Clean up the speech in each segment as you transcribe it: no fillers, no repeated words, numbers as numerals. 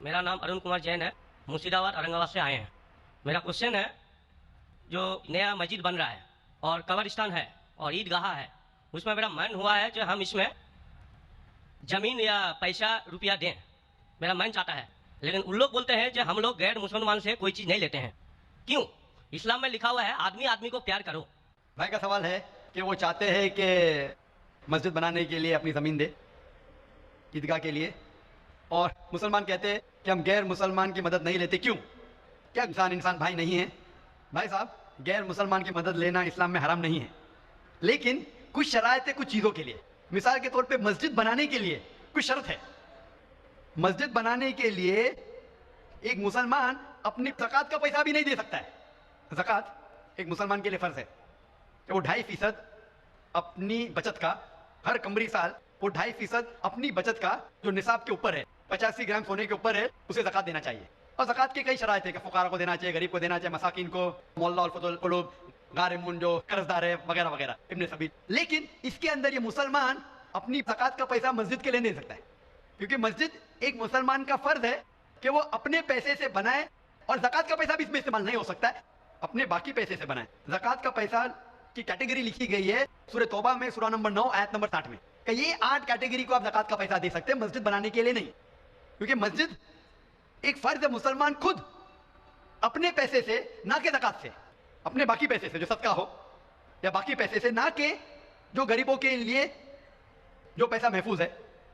मेरा नाम अरुण कुमार जैन है। मुर्शिदाबाद औरंगाबाद से आए हैं। मेरा क्वेश्चन है, जो नया मस्जिद बन रहा है और कब्रिस्तान है और ईदगाह है, उसमें मेरा मन हुआ है जो हम इसमें ज़मीन या पैसा रुपया दें। मेरा मन चाहता है, लेकिन उन लोग बोलते हैं जो हम लोग गैर मुसलमान से कोई चीज़ नहीं लेते हैं। क्यों? इस्लाम में लिखा हुआ है आदमी आदमी को प्यार करो। भाई का सवाल है कि वो चाहते हैं कि मस्जिद बनाने के लिए अपनी ज़मीन दे ईदगाह के लिए, और मुसलमान कहते हैं कि हम गैर मुसलमान की मदद नहीं लेते। क्यों? क्या इंसान इंसान भाई नहीं है? भाई साहब, गैर मुसलमान की मदद लेना इस्लाम में हराम नहीं है, लेकिन कुछ शराइत है कुछ चीज़ों के लिए। मिसाल के तौर पे मस्जिद बनाने के लिए कुछ शर्त है। मस्जिद बनाने के लिए एक मुसलमान अपनी ज़कात का पैसा भी नहीं दे सकता है। ज़कात एक मुसलमान के लिए फ़र्ज है कि वो 2.5% अपनी बचत का, हर कमरी साल वो 2.5% अपनी बचत का जो निसाब के ऊपर है, 85 ग्राम सोने के ऊपर है, उसे ज़कात देना चाहिए। और ज़कात के कई शराइत है कि फ़ुक़ारा को देना चाहिए, गरीब को देना चाहिए, मसाकिन को, मौला और फतुल कुलूब, गारिमुन जो कर्जदार है वगैरह वगैरह, इब्ने सबील। लेकिन इसके अंदर ये मुसलमान अपनी ज़कात का पैसा मस्जिद के लिए नहीं दे सकता है, क्योंकि मस्जिद एक मुसलमान का फ़र्ज है कि वो अपने पैसे से बनाए, और ज़कात का पैसा भी इसमें इस्तेमाल नहीं हो सकता है, अपने बाकी पैसे से बनाए। ज़कात का पैसा की कैटेगरी लिखी गई है सूरह तौबा में, सूरा नंबर 9 आयत नंबर 60 में, कि ये 8 कैटेगरी को आप ज़कात का पैसा दे सकते हैं, मस्जिद बनाने के लिए नहीं। क्योंकि मस्जिद एक फर्ज है, मुसलमान खुद अपने पैसे से, ना के ज़कात से, अपने बाकी पैसे से जो सदका हो या बाकी पैसे से, ना के जो गरीबों के लिए जो पैसा महफूज है,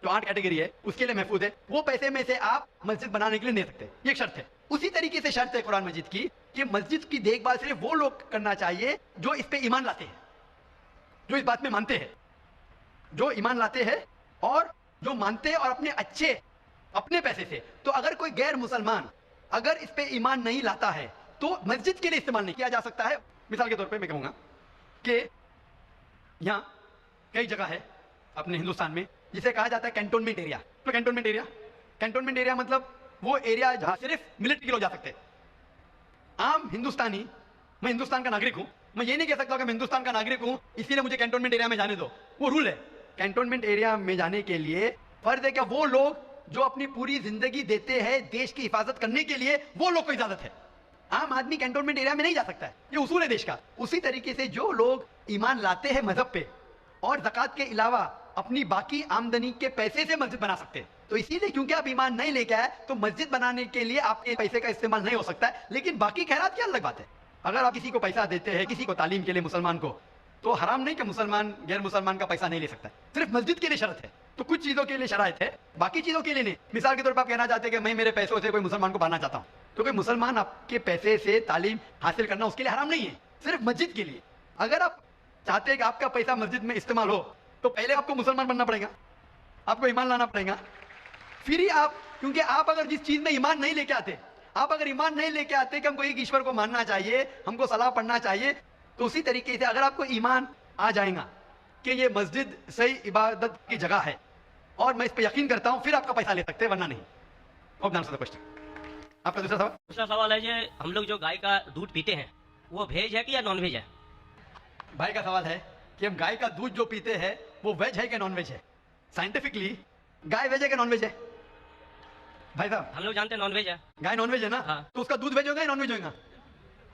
जो 8 कैटेगरी है उसके लिए महफूज है, वो पैसे में से आप मस्जिद बनाने के लिए नहीं सकते। ये एक शर्त है। उसी तरीके से शर्त है कुरान मजीद की कि मस्जिद की देखभाल सिर्फ वो लोग करना चाहिए जो इस पे ईमान लाते हैं, जो इस बात में मानते हैं, जो ईमान लाते हैं और जो मानते हैं, और अपने अच्छे अपने पैसे से। तो अगर कोई गैर मुसलमान अगर इस पे ईमान नहीं लाता है तो मस्जिद के लिए इस्तेमाल नहीं किया जा सकता है। मिसाल के तौर पे मैं कहूँगा कि यहाँ कई जगह है अपने हिंदुस्तान में जिसे कहा जाता है कैंटोनमेंट एरिया। तो कैंटोनमेंट एरिया मतलब वो एरिया जहाँ सिर्फ मिलिट्री के लोग जा सकते हैं। आम हिंदुस्तानी, मैं हिंदुस्तान का नागरिक हूँ, मैं ये नहीं कह सकता कि मैं हिंदुस्तान का नागरिक हूँ इसीलिए मुझे कैंटोनमेंट एरिया में जाने दो। वो रूल है। कैंटोनमेंट एरिया में जाने के लिए फर्ज है कि वो लोग जो अपनी पूरी जिंदगी देते हैं देश की हिफाजत करने के लिए, वो लोग को इजाजत है। आम आदमी कैंटोनमेंट एरिया में नहीं जा सकता है, ये उसूल है देश का। उसी तरीके से जो लोग ईमान लाते हैं मजहब पे और ज़कात के अलावा अपनी बाकी आमदनी के पैसे से मस्जिद बना सकते हैं। तो इसीलिए क्योंकि आप ईमान नहीं लेके आए तो मस्जिद बनाने के लिए आपके पैसे का इस्तेमाल नहीं हो सकता है। लेकिन बाकी खैरात की अलग बात है। अगर आप किसी को पैसा देते हैं, किसी को तालीम के लिए, मुसलमान को, तो हराम नहीं कि मुसलमान गैर मुसलमान का पैसा नहीं ले सकता है। सिर्फ मस्जिद के लिए शर्त है। तो कुछ चीज़ों के लिए शराइत है, बाकी चीज़ों के लिए नहीं। मिसाल के तौर पर आप कहना चाहते हैं कि मैं मेरे पैसों से कोई मुसलमान को पढ़ाना चाहता हूँ, तो कोई मुसलमान आपके पैसे से तालीम हासिल करना उसके लिए हराम नहीं है, सिर्फ मस्जिद के लिए। अगर आप चाहते हैं कि आपका पैसा मस्जिद में इस्तेमाल हो तो पहले आपको मुसलमान बनना पड़ेगा, आपको ईमान लाना पड़ेगा, फिर ही आप, क्योंकि आप अगर जिस चीज़ में ईमान नहीं लेके आते, आप अगर ईमान नहीं लेके आते कि हमको एक ईश्वर को मानना चाहिए, हमको सलाह पढ़ना चाहिए, तो उसी तरीके से अगर आपको ईमान आ जाएगा कि ये मस्जिद सही इबादत की जगह है और मैं इस पर यकीन करता हूँ, फिर आपका पैसा ले सकते हैं, वरना नहीं। क्वेश्चन आपका दूसरा सवाल है, जो हम लोग जो गाय का दूध पीते हैं वो वेज है कि या नॉन वेज है? भाई का सवाल है कि हम गाय का दूध जो पीते हैं वो वेज है कि नॉन वेज है। साइंटिफिकली गाय वेज है कि नॉन वेज है? भाई साहब, हम लोग जानते हैं नॉन वेज है। गाय नॉन वेज है ना? हाँ। तो उसका दूध वेज होगा या नॉन वेज होगा?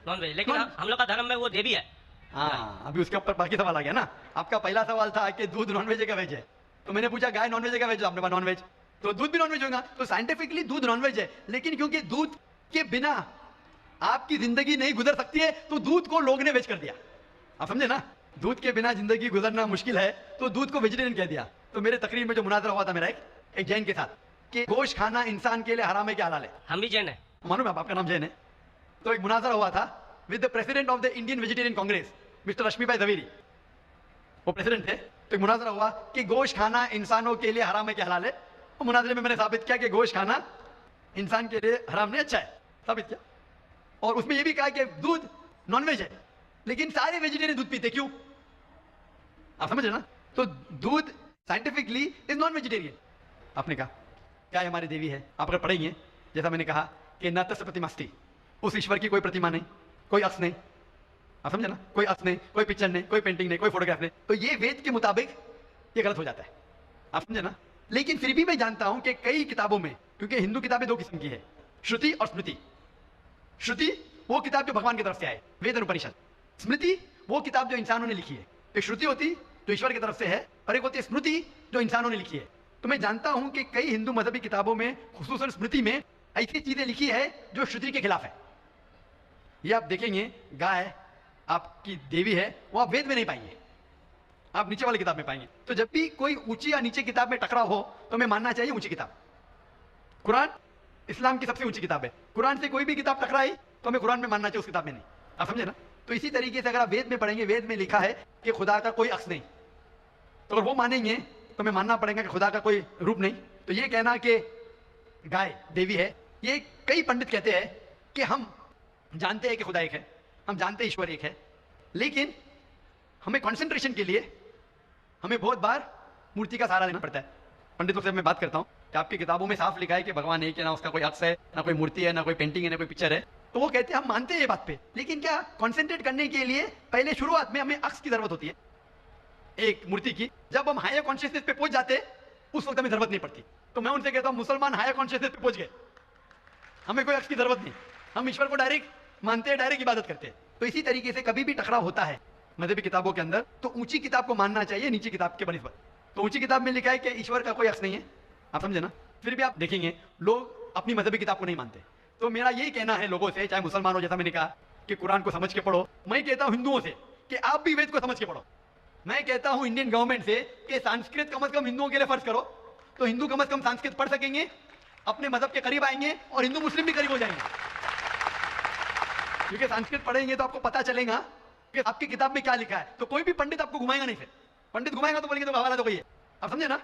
नॉन वेज, लेकिन हम लोग का धर्म में वो देवी है। हाँ, अभी उसके ऊपर बाकी सवाल आ गया ना। आपका पहला सवाल था कि दूध नॉन वेज है क्या वेज है, तो मैंने पूछा गाय नॉन वेज है क्या वेज, आपने कहा नॉन वेज, तो दूध भी नॉन वेज होगा। तो साइंटिफिकली दूध नॉन वेज है, लेकिन क्योंकि दूध के बिना आपकी जिंदगी नहीं गुजर सकती है तो दूध को लोग ने वेज कर दिया। आप समझे ना? दूध के बिना जिंदगी गुजरना मुश्किल है तो दूध को वेजिटेरियन कह दिया। तो मेरे तकरीर में जो मुनाजरा हुआ था मेरा एक जैन के साथ कि गोश्त खाना इंसान के लिए हराम है क्या हलाल है? हम भी जैन है। मालूम है आपका नाम जैन है? तो एक मुनाजरा हुआ था with the president of the Indian vegetarian congress, mister Rashmi bhai Javeri, वो प्रेसिडेंट थे। तो एक मुनाजरा हुआ कि गोश्त खाना इंसानों के लिए हराम है क्या हलाल है। तो मुनाजरे में मैंने साबित किया कि गोश्त खाना इंसान के लिए हराम नहीं, अच्छा है, साबित किया। और उसमें यह भी कहा कि दूध नॉनवेज है, लेकिन सारे वेजिटेरियन दूध पीते, क्यों? आप समझ रहे ना? तो दूध साइंटिफिकली इज नॉन वेजिटेरियन। आपने कहा क्या है हमारी देवी है, आप अगर पढ़ेंगे, जैसा मैंने कहा कि न तस् प्रतिमास्ति, उस ईश्वर की कोई प्रतिमा नहीं, कोई अक्स नहीं। आप समझे ना? कोई अक्स नहीं, कोई पिक्चर नहीं, कोई पेंटिंग नहीं, कोई फोटोग्राफ नहीं। तो ये वेद के मुताबिक ये गलत हो जाता है। आप समझे ना? लेकिन फिर भी मैं जानता हूं कि कई किताबों में क्योंकि हिंदू किताबें दो किस्म की है, श्रुति और स्मृति। श्रुति वो किताब जो भगवान की तरफ से आए, वेद और उपनिषद। स्मृति वो किताब जो इंसानों ने लिखी है। एक श्रुति होती जो ईश्वर की तरफ से है, और एक होती है स्मृति जो इंसानों ने लिखी है। तो मैं जानता हूं कि कई हिंदू मजहबी किताबों में, खुसूसन स्मृति में, ऐसी चीजें लिखी है जो श्रुति के खिलाफ है। ये आप देखेंगे, गाय आपकी देवी है, वो आप वेद में नहीं पाएंगे, आप नीचे वाली किताब में पाएंगे। तो जब भी कोई ऊंची या नीचे किताब में टकराव हो तो हमें मानना चाहिए ऊंची किताब। कुरान इस्लाम की सबसे ऊंची किताब है। कुरान से कोई भी किताब टकराई तो हमें कुरान में मानना चाहिए, उस किताब में नहीं। आप समझे ना? तो इसी तरीके से अगर आप वेद में पढ़ेंगे, वेद में लिखा है कि खुदा का कोई अक्स नहीं, तो अगर वो मानेंगे तो हमें मानना पड़ेगा कि खुदा का कोई रूप नहीं। तो ये कहना कि गाय देवी है, ये कई पंडित कहते हैं कि हम जानते हैं कि खुदा एक है, हम जानते हैं ईश्वर एक है, लेकिन हमें कंसंट्रेशन के लिए हमें बहुत बार मूर्ति का सहारा लेना पड़ता है। पंडितों से मैं बात करता हूं कि आपकी किताबों में साफ लिखा है कि भगवान एक है, ना उसका कोई अक्स है, ना कोई मूर्ति है, ना कोई पेंटिंग है, ना कोई पिक्चर है। तो वो कहते हैं हम मानते हैं ये बात पे, लेकिन क्या कंसंट्रेट करने के लिए पहले शुरुआत में हमें अक्स की जरूरत होती है, एक मूर्ति की। जब हम हायर कॉन्शियसनेस पे पहुंच जाते उस वक्त हमें जरूरत नहीं पड़ती। तो मैं उनसे कहता हूं मुसलमान हायर कॉन्शियसनेस पे पहुंच गए, हमें कोई अक्स की जरूरत नहीं, हम ईश्वर को डायरेक्ट मानते हैं, डायरेक्ट इबादत करते हैं। तो इसी तरीके से कभी भी टकराव होता है मजहबी किताबों के अंदर तो ऊंची किताब को मानना चाहिए नीची किताब के बनिस्बत। तो ऊंची किताब में लिखा है कि ईश्वर का कोई अक्स नहीं है, आप समझे ना? फिर भी आप देखेंगे लोग अपनी मजहबी किताब को नहीं मानते। तो मेरा यही कहना है लोगों से, चाहे मुसलमान हो, जैसा मैंने कहा कि कुरान को समझ के पढ़ो, मैं कहता हूं हिंदुओं से कि आप भी वेद को समझ के पढ़ो। मैं कहता हूं इंडियन गवर्नमेंट से कि संस्कृत कम से कम हिंदुओं के लिए फर्ज करो, तो हिंदू कम से कम संस्कृत पढ़ सकेंगे, अपने मजहब के करीब आएंगे और हिंदू मुस्लिम भी करीब हो जाएंगे। क्योंकि संस्कृत पढ़ेंगे तो आपको पता चलेगा कि आपकी किताब में क्या लिखा है। तो कोई भी पंडित आपको घुमाएगा नहीं, फिर पंडित घुमाएगा तो बोलेंगे तो हवाला तो कोई है, आप समझे ना?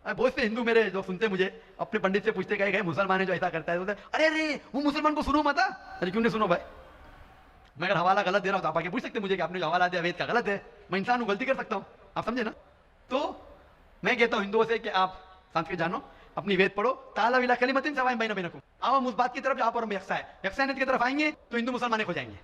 बहुत से हिंदू मेरे जो सुनते मुझे अपने पंडित से पूछते गए मुसलमान है जो ऐसा करता है, तो अरे अरे वो मुसलमान को सुनो मत। अरे क्यों नहीं सुनो भाई? मैं अगर हवाला गलत दे रहा हूं तो आप आके पूछ सकते मुझे कि आपने जो हवाला दिया वेद का गलत है। मैं इंसान हूं, गलती कर सकता हूं, आप समझे ना? तो मैं कहता हूं हिंदुओं से कि आप संस्कृत जानो, अपनी वेद पढ़ो, ताला विला कलिमतिन सवाइन बैना बैनकुम। अब हम उस बात की तरफ जहां पर हम यक्सा है, यक्सानियत की तरफ आएंगे तो हिंदू मुसलमान एक हो जाएंगे।